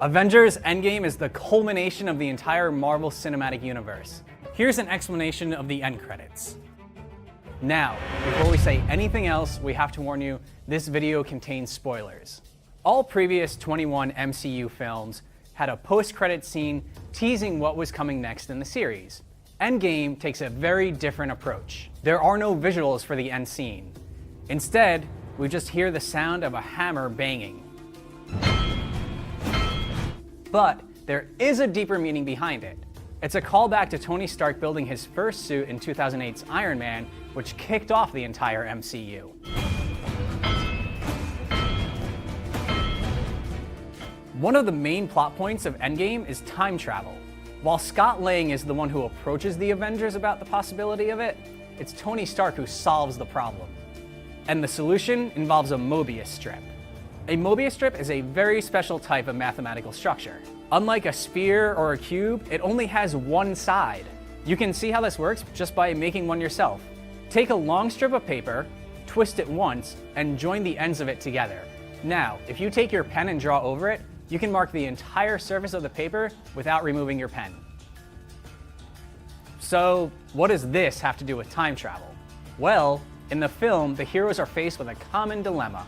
Avengers Endgame is the culmination of the entire Marvel Cinematic Universe. Here's an explanation of the end credits. Now, before we say anything else, we have to warn you, this video contains spoilers. All previous 21 MCU films had a post-credit scene teasing what was coming next in the series. Endgame takes a very different approach. There are no visuals for the end scene. Instead, we just hear the sound of a hammer banging. But there is a deeper meaning behind it. It's a callback to Tony Stark building his first suit in 2008's Iron Man, which kicked off the entire MCU. One of the main plot points of Endgame is time travel. While Scott Lang is the one who approaches the Avengers about the possibility of it, it's Tony Stark who solves the problem. And the solution involves a Mobius strip. A Mobius strip is a very special type of mathematical structure. Unlike a sphere or a cube, it only has one side. You can see how this works just by making one yourself. Take a long strip of paper, twist it once, and join the ends of it together. Now, if you take your pen and draw over it, you can mark the entire surface of the paper without removing your pen. So, what does this have to do with time travel? Well, in the film, the heroes are faced with a common dilemma.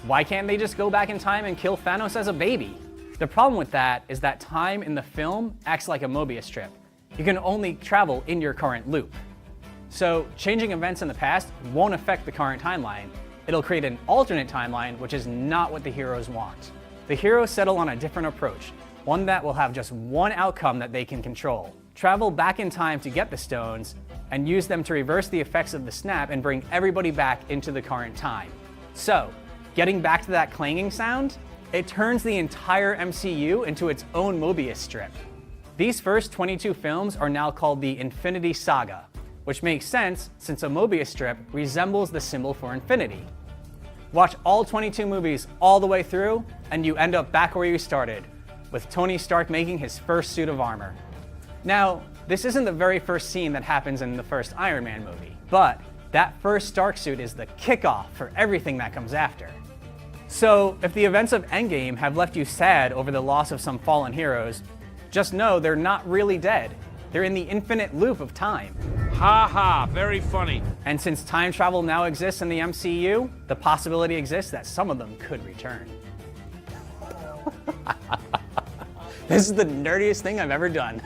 Why can't they just go back in time and kill Thanos as a baby? The problem with that is that time in the film acts like a Mobius strip. You can only travel in your current loop. So changing events in the past won't affect the current timeline. It'll create an alternate timeline, which is not what the heroes want. The heroes settle on a different approach, one that will have just one outcome that they can control. Travel back in time to get the stones, and use them to reverse the effects of the snap and bring everybody back into the current time. So, getting back to that clanging sound, it turns the entire MCU into its own Mobius strip. These first 22 films are now called the Infinity Saga, which makes sense since a Mobius strip resembles the symbol for infinity. Watch all 22 movies all the way through, and you end up back where you started, with Tony Stark making his first suit of armor. Now, this isn't the very first scene that happens in the first Iron Man movie, but that first Stark suit is the kickoff for everything that comes after. So, if the events of Endgame have left you sad over the loss of some fallen heroes, just know they're not really dead. They're in the infinite loop of time. Ha ha, very funny. And since time travel now exists in the MCU, the possibility exists that some of them could return. This is the nerdiest thing I've ever done.